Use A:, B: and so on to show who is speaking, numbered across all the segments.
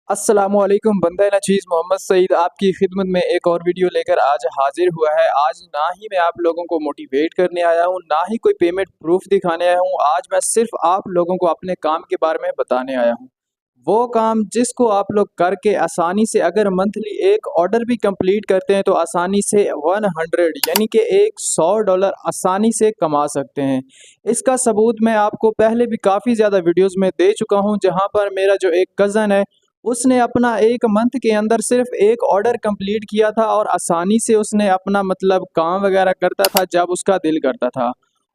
A: अस्सलामुअलैकुम बंदा नचीज़ मोहम्मद सईद आपकी खिदमत में एक और वीडियो लेकर आज हाजिर हुआ है। आज ना ही मैं आप लोगों को मोटिवेट करने आया हूँ, ना ही कोई पेमेंट प्रूफ दिखाने आया हूँ। आज मैं सिर्फ आप लोगों को अपने काम के बारे में बताने आया हूँ। वो काम जिसको आप लोग करके आसानी से अगर मंथली एक ऑर्डर भी कंप्लीट करते हैं तो आसानी से 100 यानी कि एक $100 आसानी से कमा सकते हैं। इसका सबूत मैं आपको पहले भी काफ़ी ज़्यादा वीडियोज़ में दे चुका हूँ, जहाँ पर मेरा जो एक कज़न है उसने अपना 1 मंथ के अंदर सिर्फ़ एक ऑर्डर कंप्लीट किया था और आसानी से उसने अपना मतलब काम वग़ैरह करता था जब उसका दिल करता था।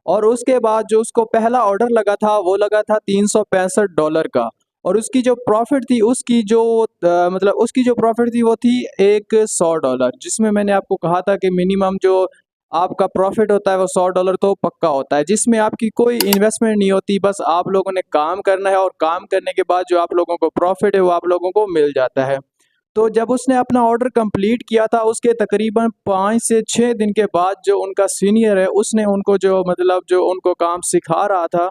A: और उसके बाद जो उसको पहला ऑर्डर लगा था वो लगा था $365 का, और उसकी जो प्रॉफ़िट थी उसकी जो मतलब उसकी जो प्रॉफ़िट थी वो थी एक $100, जिसमें मैंने आपको कहा था कि मिनिमम जो आपका प्रॉफ़िट होता है वो $100 तो पक्का होता है, जिसमें आपकी कोई इन्वेस्टमेंट नहीं होती, बस आप लोगों ने काम करना है और काम करने के बाद जो आप लोगों को प्रॉफ़िट है वो आप लोगों को मिल जाता है। तो जब उसने अपना ऑर्डर कंप्लीट किया था उसके तकरीबन 5 से 6 दिन के बाद जो उनका सीनियर है उसने उनको जो मतलब जो उनको काम सिखा रहा था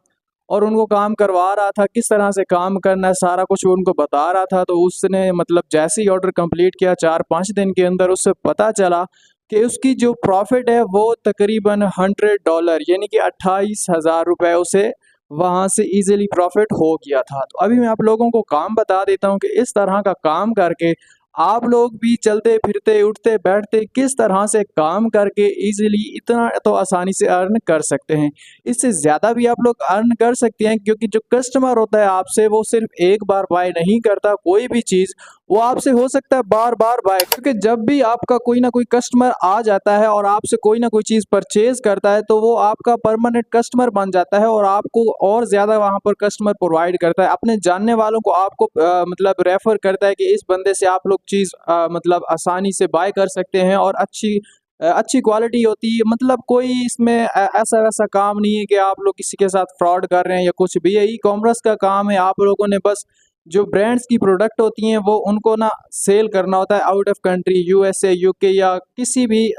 A: और उनको काम करवा रहा था, किस तरह से काम करना है सारा कुछ वो उनको बता रहा था। तो उसने मतलब जैसे ही ऑर्डर कंप्लीट किया 4-5 दिन के अंदर उससे पता चला कि उसकी जो प्रॉफ़िट है वो तकरीबन $100 यानी कि 28,000 रुपए उसे वहाँ से ईज़िली प्रॉफ़िट हो गया था। तो अभी मैं आप लोगों को काम बता देता हूँ कि इस तरह का काम करके आप लोग भी चलते-फिरते, उठते-बैठते किस तरह से काम करके ईज़िली इतना तो आसानी से अर्न कर सकते हैं। इससे ज़्यादा भी आप लोग अर्न कर सकते हैं, क्योंकि जो कस्टमर होता है आपसे वो सिर्फ़ एक बार बाय नहीं करता कोई भी चीज़, वो आपसे हो सकता है बार-बार बाय, क्योंकि जब भी आपका कोई ना कोई कस्टमर आ जाता है और आपसे कोई ना कोई चीज़ परचेज़ करता है तो वो आपका परमानेंट कस्टमर बन जाता है और आपको और ज़्यादा वहाँ पर कस्टमर प्रोवाइड करता है। अपने जानने वालों को आपको मतलब रेफ़र करता है कि इस बंदे से आप लोग चीज़ मतलब आसानी से बाय कर सकते हैं और अच्छी क्वालिटी होती है। मतलब कोई इसमें ऐसा-वैसा काम नहीं है कि आप लोग किसी के साथ फ्रॉड कर रहे हैं या कुछ भी। ये ई-कॉमर्स का काम है, आप लोगों ने बस जो ब्रांड्स की प्रोडक्ट होती हैं वो उनको ना सेल करना होता है out of country, USA, UK या किसी भी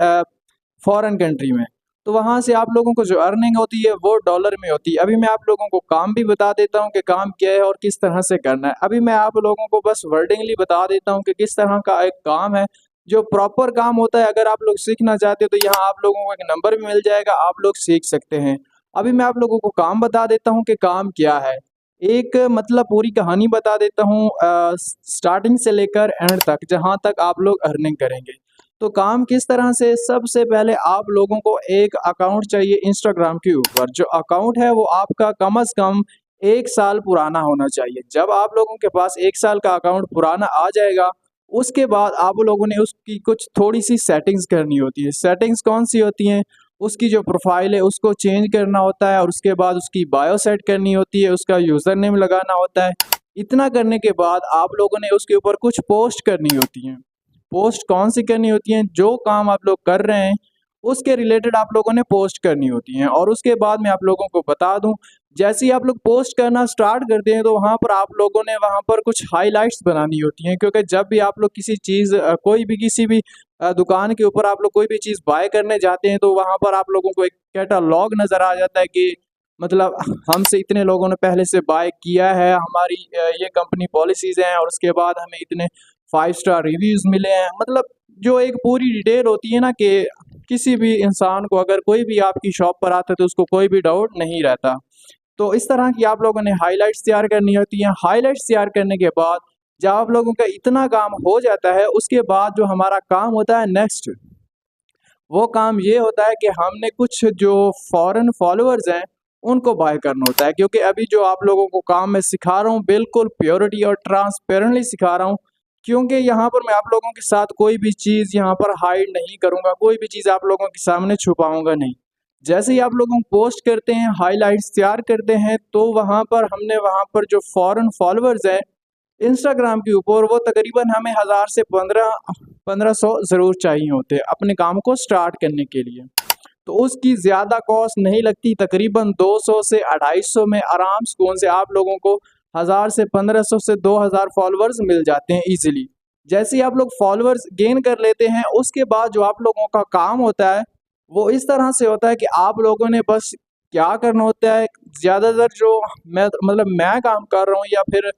A: फॉरेन कंट्री में। तो वहाँ से आप लोगों को जो अर्निंग होती है वो डॉलर में होती है। अभी मैं आप लोगों को काम भी बता देता हूँ कि काम क्या है और किस तरह से करना है। अभी मैं आप लोगों को बस वर्डिंगली बता देता हूँ कि किस तरह का एक काम है, जो प्रॉपर काम होता है। अगर आप लोग सीखना चाहते हो तो यहाँ आप लोगों को एक नंबर भी मिल जाएगा, आप लोग सीख सकते हैं। अभी मैं आप लोगों को काम बता देता हूँ कि काम क्या है। एक मतलब पूरी कहानी बता देता हूँ स्टार्टिंग से लेकर एंड तक, जहाँ तक आप लोग अर्निंग करेंगे। तो काम किस तरह से, सबसे पहले आप लोगों को एक अकाउंट चाहिए इंस्टाग्राम के ऊपर। जो अकाउंट है वो आपका कम से कम 1 साल पुराना होना चाहिए। जब आप लोगों के पास 1 साल का अकाउंट पुराना आ जाएगा, उसके बाद आप लोगों ने उसकी कुछ थोड़ी-सी सेटिंग्स करनी होती है। सेटिंग्स कौन-सी होती हैं? उसकी जो प्रोफ़ाइल है उसको चेंज करना होता है और उसके बाद उसकी बायो सेट करनी होती है, उसका यूज़र नेम लगाना होता है। इतना करने के बाद आप लोगों ने उसके ऊपर कुछ पोस्ट करनी होती हैं। पोस्ट कौन-सी करनी होती हैं? जो काम आप लोग कर रहे हैं, उसके रिलेटेड आप लोगों ने पोस्ट करनी होती हैं। और उसके बाद मैं आप लोगों को बता दूँ, जैसे ही आप लोग पोस्ट करना स्टार्ट करते हैं तो वहाँ पर आप लोगों ने वहाँ पर कुछ हाइलाइट्स बनानी होती हैं, क्योंकि जब भी आप लोग किसी चीज़ कोई भी किसी भी दुकान के ऊपर आप लोग कोई भी चीज़ बाय करने जाते हैं तो वहाँ पर आप लोगों को एक कैटालॉग नज़र आ जाता है कि मतलब हमसे इतने लोगों ने पहले से बाय किया है, हमारी ये कंपनी पॉलिसीज़ हैं और उसके बाद हमें इतने 5 स्टार रिव्यूज़ मिले हैं। मतलब जो एक पूरी डिटेल होती है ना कि किसी भी इंसान को अगर कोई भी आपकी शॉप पर आता है तो उसको कोई भी डाउट नहीं रहता। तो इस तरह की आप लोगों ने हाइलाइट्स तैयार करनी होती हैं। हाइलाइट्स तैयार करने के बाद जब आप लोगों का इतना काम हो जाता है, उसके बाद जो हमारा काम होता है नेक्स्ट, वो काम ये होता है कि हमने कुछ जो फॉरेन फॉलोअर्स हैं, उनको बाय करना होता है। क्योंकि अभी जो आप लोगों को काम मैं सिखा रहा हूँ बिल्कुल प्योरिटी और ट्रांसपेरेंटली सिखा रहा हूँ, क्योंकि यहाँ पर मैं आप लोगों के साथ कोई भी चीज़ यहाँ पर हाइड नहीं करूँगा, कोई भी चीज़ आप लोगों के सामने छुपाऊँगा नहीं। जैसे ही आप लोग पोस्ट करते हैं, हाइलाइट्स तैयार करते हैं, तो वहाँ पर जो फॉरेन फॉलोअर्स हैं इंस्टाग्राम के ऊपर, वो तकरीबन हमें 1000 से 1500 ज़रूर चाहिए होते हैं अपने काम को स्टार्ट करने के लिए। तो उसकी ज़्यादा कॉस्ट नहीं लगती, तकरीबन 200 से 250 में आराम सुकून से आप लोगों को 1000 से 1500 से 2000 फॉलोअर्स मिल जाते हैं ईज़िली। जैसे ही आप लोग फॉलोअर्स गेन कर लेते हैं, उसके बाद जो आप लोगों का काम होता है, वो इस तरह से होता है कि आप लोगों ने बस क्या करना होता है, ज़्यादातर जो मैं काम कर रहा हूँ या फिर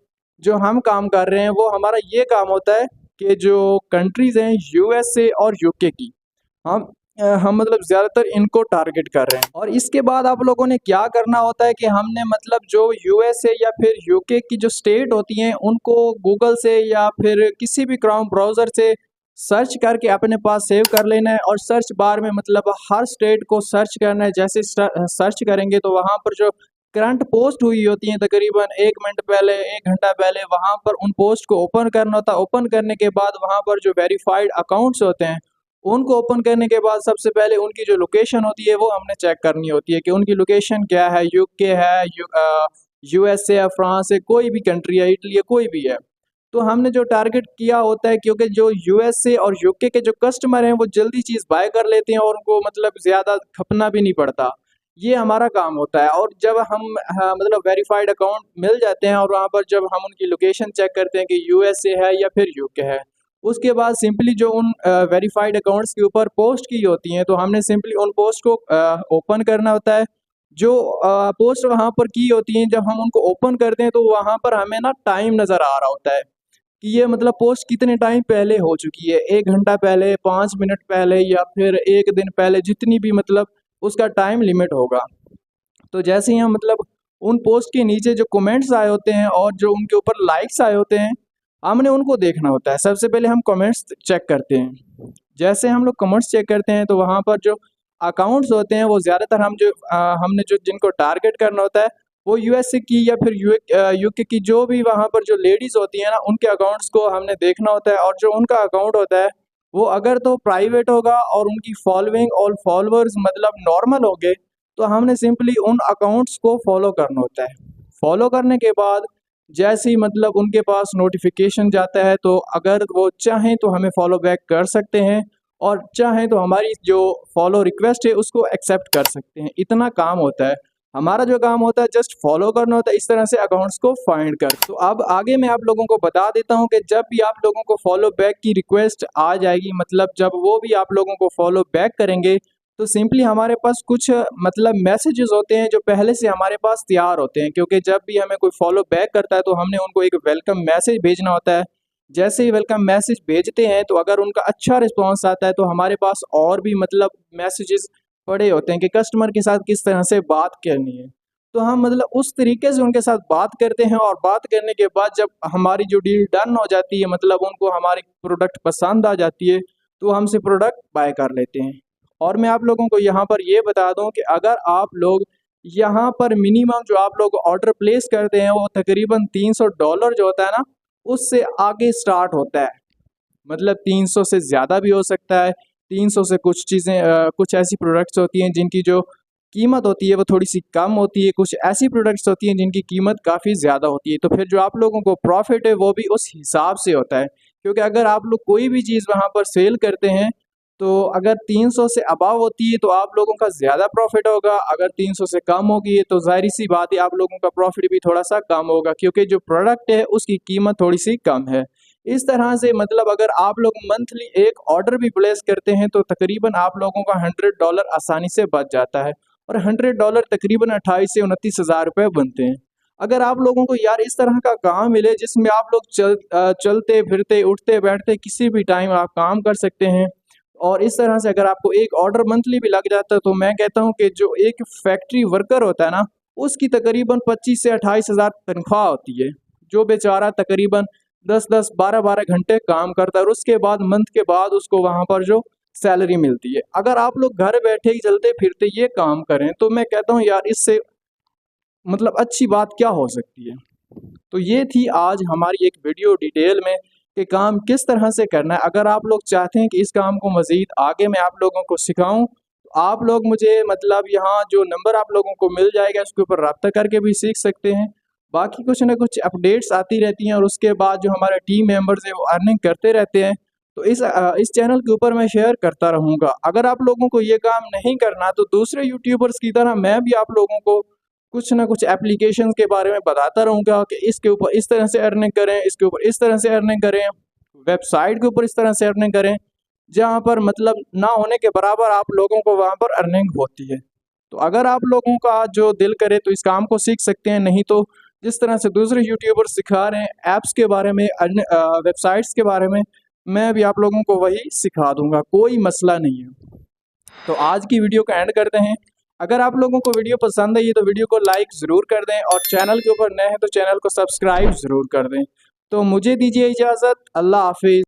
A: जो हम काम कर रहे हैं वो हमारा ये काम होता है कि जो कंट्रीज़ हैं यूएसए और यूके की, हम हम मतलब ज़्यादातर इनको टारगेट कर रहे हैं। और इसके बाद आप लोगों ने क्या करना होता है कि हमने मतलब जो यूएसए या फिर यूके की जो स्टेट होती हैं उनको गूगल से या फिर किसी भी क्रोम ब्राउज़र से सर्च करके अपने पास सेव कर लेना है, और सर्च बार में मतलब हर स्टेट को सर्च करना है। जैसे सर्च करेंगे तो वहाँ पर जो करंट पोस्ट हुई होती हैं तकरीबन 1 मिनट पहले, 1 घंटा पहले, वहाँ पर उन पोस्ट को ओपन करना होता है। ओपन करने के बाद वहाँ पर जो वेरीफाइड अकाउंट्स होते हैं उनको ओपन करने के बाद सबसे पहले उनकी जो लोकेशन होती है वो हमने चेक करनी होती है कि उनकी लोकेशन क्या है, यूके है, यूएसए है, फ्रांस है, कोई भी कंट्री है, इटली है, कोई भी है। तो हमने जो टारगेट किया होता है, क्योंकि जो यूएसए और यूके के जो कस्टमर हैं वो जल्दी चीज़ बाय कर लेते हैं और उनको मतलब ज़्यादा खपना भी नहीं पड़ता। ये हमारा काम होता है। और जब हम मतलब वेरीफाइड अकाउंट मिल जाते हैं और वहाँ पर जब हम उनकी लोकेशन चेक करते हैं कि यूएसए है या फिर यूके है, उसके बाद सिंपली जो उन वेरीफाइड अकाउंट्स के ऊपर पोस्ट की होती हैं तो हमने सिंपली उन पोस्ट को ओपन करना होता है। जो पोस्ट वहाँ पर की होती हैं जब हम उनको ओपन करते हैं तो वहाँ पर हमें ना टाइम नज़र आ रहा होता है कि ये मतलब पोस्ट कितने टाइम पहले हो चुकी है, 1 घंटा पहले, 5 मिनट पहले या फिर 1 दिन पहले, जितनी भी मतलब उसका टाइम लिमिट होगा। तो जैसे ही हम मतलब उन पोस्ट के नीचे जो कमेंट्स आए होते हैं और जो उनके ऊपर लाइक्स आए होते हैं, हमने उनको देखना होता है। सबसे पहले हम कमेंट्स चेक करते हैं। जैसे हम लोग कमेंट्स चेक करते हैं तो वहाँ पर जो अकाउंट्स होते हैं वो ज़्यादातर हमने जो जिनको टारगेट करना होता है वो यूएसए की या फिर यूके की जो भी वहाँ पर जो लेडीज़ होती हैं ना, उनके अकाउंट्स को हमने देखना होता है। और जो उनका अकाउंट होता है वो अगर तो प्राइवेट होगा और उनकी फॉलोइंग और फॉलोअर्स मतलब नॉर्मल होंगे तो हमने सिंपली उन अकाउंट्स को फॉलो करना होता है। फॉलो करने के बाद जैसे ही मतलब उनके पास नोटिफिकेशन जाता है तो अगर वो चाहें तो हमें फॉलो बैक कर सकते हैं, और चाहें तो हमारी जो फॉलो रिक्वेस्ट है उसको एक्सेप्ट कर सकते हैं। इतना काम होता है। हमारा जो काम होता है जस्ट फॉलो करना होता है, इस तरह से अकाउंट्स को फाइंड कर। तो अब आगे मैं आप लोगों को बता देता हूँ कि जब भी आप लोगों को फॉलो बैक की रिक्वेस्ट आ जाएगी, मतलब जब वो भी आप लोगों को फॉलो बैक करेंगे तो सिंपली हमारे पास कुछ मतलब मैसेजेस होते हैं जो पहले से हमारे पास तैयार होते हैं, क्योंकि जब भी हमें कोई फॉलो बैक करता है तो हमने उनको एक वेलकम मैसेज भेजना होता है। जैसे ही वेलकम मैसेज भेजते हैं तो अगर उनका अच्छा रिस्पांस आता है तो हमारे पास और भी मतलब मैसेजेस पड़े होते हैं कि कस्टमर के साथ किस तरह से बात करनी है। तो हम मतलब उस तरीके से उनके साथ बात करते हैं, और बात करने के बाद जब हमारी जो डील डन हो जाती है, मतलब उनको हमारी प्रोडक्ट पसंद आ जाती है, तो हमसे प्रोडक्ट बाय कर लेते हैं। और मैं आप लोगों को यहाँ पर ये बता दूँ कि अगर आप लोग यहाँ पर मिनिमम जो आप लोग ऑर्डर प्लेस करते हैं वो तकरीबन $300 जो होता है ना, उससे आगे स्टार्ट होता है। मतलब 300 से ज़्यादा भी हो सकता है। 300 से कुछ चीज़ें कुछ ऐसी प्रोडक्ट्स होती हैं जिनकी जो कीमत होती है वो थोड़ी-सी कम होती है, कुछ ऐसी प्रोडक्ट्स होती हैं जिनकी कीमत काफ़ी ज़्यादा होती है। तो फिर जो आप लोगों को प्रॉफ़िट है वो भी उस हिसाब से होता है। क्योंकि अगर आप लोग कोई भी चीज़ वहाँ पर सेल करते हैं तो अगर 300 से अबव होती है तो आप लोगों का ज़्यादा प्रॉफ़िट होगा, अगर 300 से कम होगी तो ज़ाहिर-सी बात है आप लोगों का प्रॉफ़िट भी थोड़ा-सा कम होगा, क्योंकि जो प्रोडक्ट है उसकी कीमत थोड़ी-सी कम है। इस तरह से मतलब अगर आप लोग मंथली एक ऑर्डर भी प्लेस करते हैं तो तकरीबन आप लोगों का $100 आसानी से बच जाता है, और $100 तकरीबन 28 से 29 हज़ार रुपये बनते हैं। अगर आप लोगों को यार इस तरह का काम मिले जिसमें आप लोग चलते फिरते उठते बैठते किसी भी टाइम आप काम कर सकते हैं, और इस तरह से अगर आपको एक ऑर्डर मंथली भी लग जाता है तो मैं कहता हूँ कि जो एक फैक्ट्री वर्कर होता है ना, उसकी तकरीबन 25 से 28 हज़ार तनख्वाह होती है। जो बेचारा तकरीबन 10-10, 12-12 घंटे काम करता है और उसके बाद मंथ के बाद उसको वहाँ पर जो सैलरी मिलती है। अगर आप लोग घर बैठे ही चलते-फिरते ये काम करें तो मैं कहता हूँ यार इससे मतलब अच्छी बात क्या हो सकती है। तो ये थी आज हमारी एक वीडियो डिटेल में कि काम किस तरह से करना है। अगर आप लोग चाहते हैं कि इस काम को मज़ीद आगे मैं आप लोगों को सिखाऊँ, तो आप लोग मुझे मतलब यहाँ जो नंबर आप लोगों को मिल जाएगा उसके ऊपर राब्ता करके भी सीख सकते हैं। बाकी कुछ ना कुछ अपडेट्स आती रहती हैं और उसके बाद जो हमारे टीम मेंबर्स हैं वो अर्निंग करते रहते हैं। तो इस चैनल के ऊपर मैं शेयर करता रहूँगा। अगर आप लोगों को ये काम नहीं करना तो दूसरे यूट्यूबर्स की तरह मैं भी आप लोगों को कुछ ना कुछ एप्लीकेशंस के बारे में बताता रहूँगा कि इसके ऊपर इस तरह से अर्निंग करें, इसके ऊपर इस तरह से अर्निंग करें, वेबसाइट के ऊपर इस तरह से अर्निंग करें, जहाँ पर मतलब ना होने के बराबर आप लोगों को वहाँ पर अर्निंग होती है। तो अगर आप लोगों का जो दिल करे तो इस काम को सीख सकते हैं, नहीं तो जिस तरह से दूसरे यूट्यूबर सिखा रहे हैं ऐप्स के बारे में, अन्य वेबसाइट्स के बारे में, मैं भी आप लोगों को वही सिखा दूंगा, कोई मसला नहीं है। तो आज की वीडियो का एंड करते हैं। अगर आप लोगों को वीडियो पसंद आई तो वीडियो को लाइक ज़रूर कर दें और चैनल के ऊपर नए हैं तो चैनल को सब्सक्राइब ज़रूर कर दें। तो मुझे दीजिए इजाज़त, अल्लाह हाफिज़।